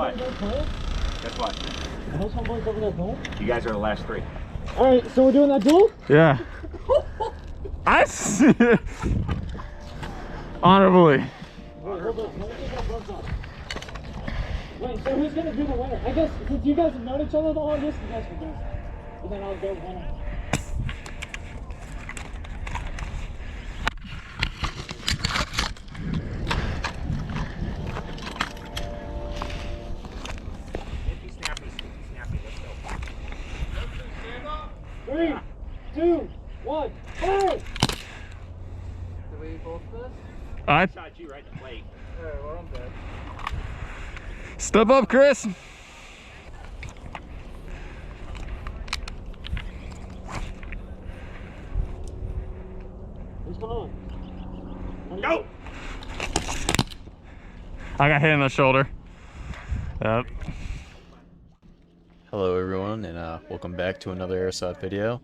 what? Guess what? Those homeboys over there duel? You guys are the last three. Alright, so we're doing that duel? Yeah. I see it. Honorably. Wait, hold on. Let me take my gloves off. Wait, so who's gonna do the winner? I guess since you guys have known each other the longest, you guys can do it. And then I'll go winner. Three, two, one, fire! Did we both miss? I Shot you right in the plate. Alright, well, I'm dead. step up, Chris. What's going on? Go! I got hit in the shoulder. Yep. Hello everyone, and welcome back to another Airsoft video.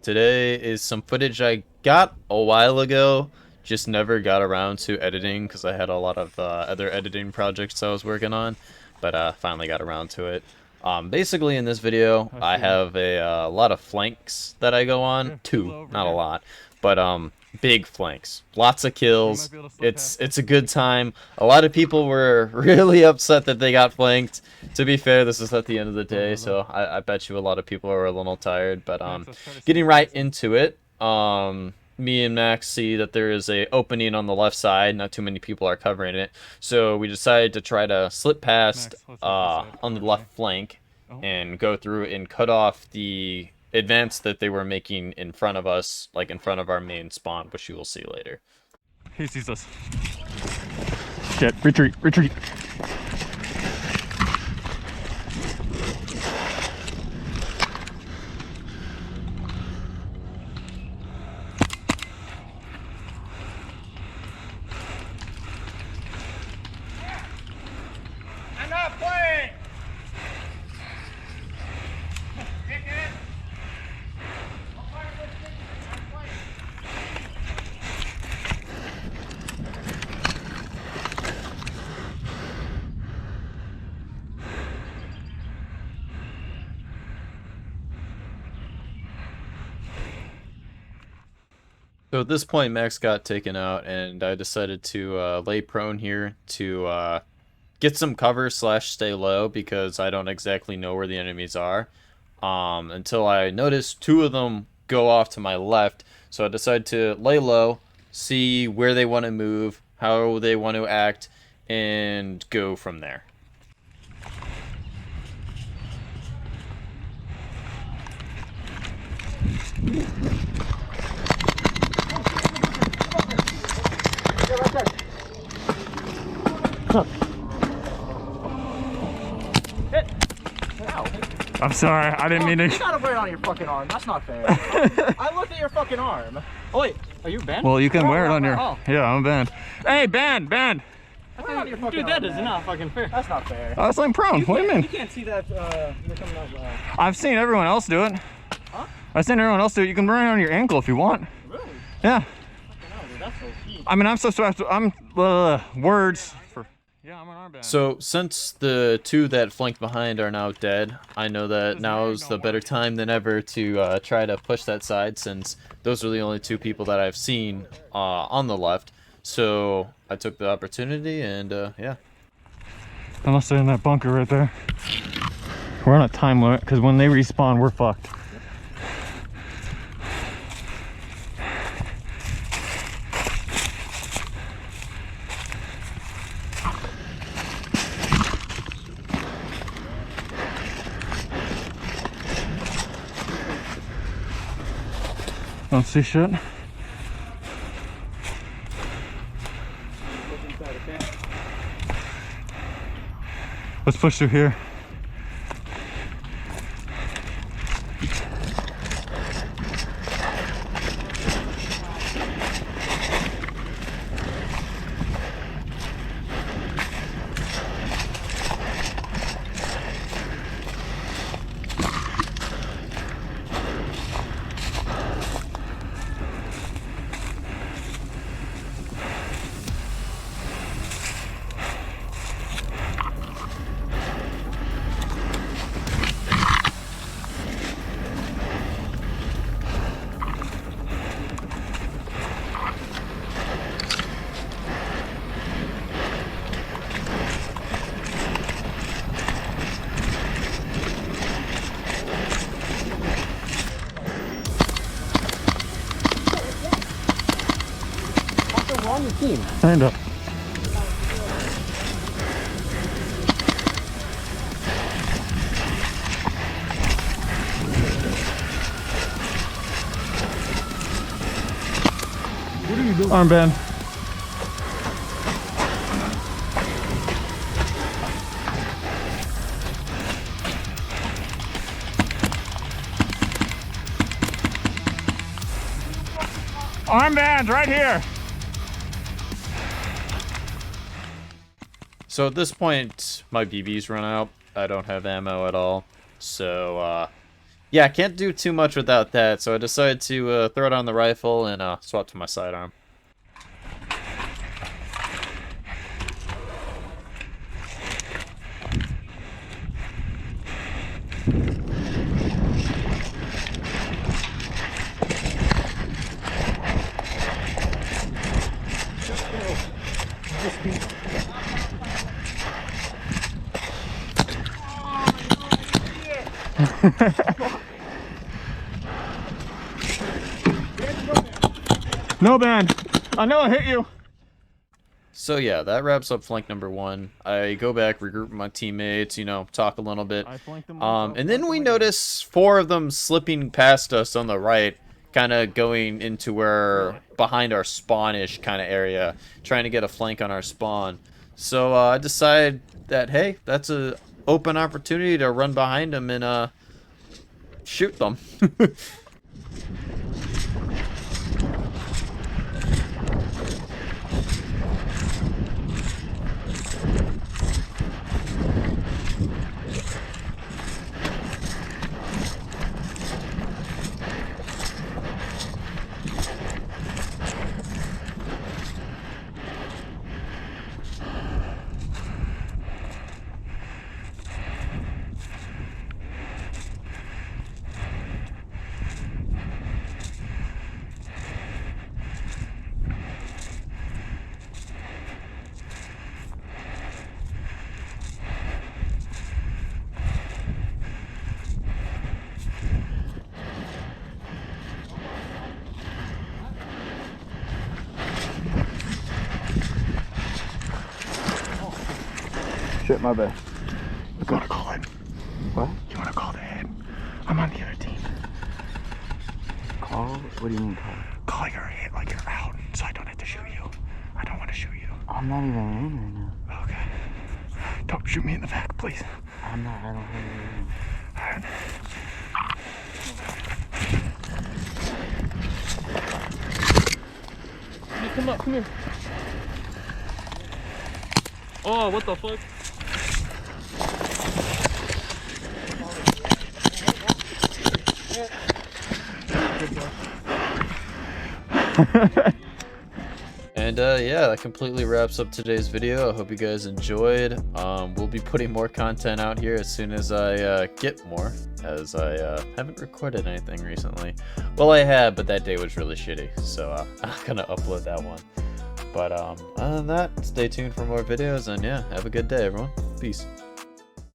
Today is some footage I got a while ago, just never got around to editing because I had a lot of other editing projects I was working on, but finally got around to it. Basically in this video I have a lot of flanks that I go on, two, not a lot, but big flanks, lots of kills. It's a good time. A lot of people were really upset that they got flanked. To be fair, this is at the end of the day, so I bet you a lot of people are a little tired, but getting right into it, me and Max see that there is a opening on the left side. Not too many people are covering it, so we decided to try to slip past on the left flank and go through and cut off the advance that they were making in front of us, like in front of our main spawn, which you will see later. He sees us. Shit, retreat, retreat. I'm not playing! So at this point, Max got taken out, and I decided to lay prone here to get some cover / stay low, because I don't exactly know where the enemies are until I noticed two of them go off to my left. So I decided to lay low, see where they want to move, how they want to act, and go from there. I'm sorry, I didn't mean to. You got a blade on your fucking arm. That's not fair. I looked at your fucking arm. Oh wait, are you banned? Well, you can wear it on your. Oh. Yeah, I'm banned. Hey, banned, banned. Dude, that is not fucking fair. That's not fair. I was like prone. What do you mean? You can't see that you're coming up. I've seen everyone else do it. Huh? I've seen everyone else do it. You can burn it on your ankle if you want. Really? Yeah. No, dude, that's so cheap. I mean, I'm so I'm words for. Yeah, I'm an armband. So since the two that flanked behind are now dead, I know that now is the better time than ever to try to push that side, since those are the only two people that I've seen on the left. So I took the opportunity, and yeah. Unless they're in that bunker right there. We're on a time limit because when they respawn, we're fucked. Don't see shit. Let's push through here. We're on your team. Stand up. What are you doing? Armband. Armbands right here. So at this point, my BB's run out. I don't have ammo at all. So, yeah, I can't do too much without that. So I decided to throw it on the rifle and swap to my sidearm. No band. I know I hit you. So yeah, that wraps up flank number 1. I go back, regroup with my teammates, you know, talk a little bit. And then we notice 4 of them slipping past us on the right, kind of going into where behind our spawn-ish kind of area, trying to get a flank on our spawn. So I decide that, hey, that's a open opportunity to run behind them and shoot them. Shit, my bad. You wanna call it? What? You wanna call the head? I'm on the other team. Call? What do you mean call? Call your hit like you're out, so I don't have to shoot you. I don't want to shoot you. I'm not even in right now. Okay. Don't shoot me in the back, please. I'm not, I don't have anything. Alright. Come up, come here. Oh, what the fuck? And yeah, that completely wraps up today's video. I hope you guys enjoyed. We'll be putting more content out here as soon as I get more, as I haven't recorded anything recently. Well, I have, but that day was really shitty, so I'm not gonna upload that one. But other than that, stay tuned for more videos, and yeah, have a good day, everyone. Peace.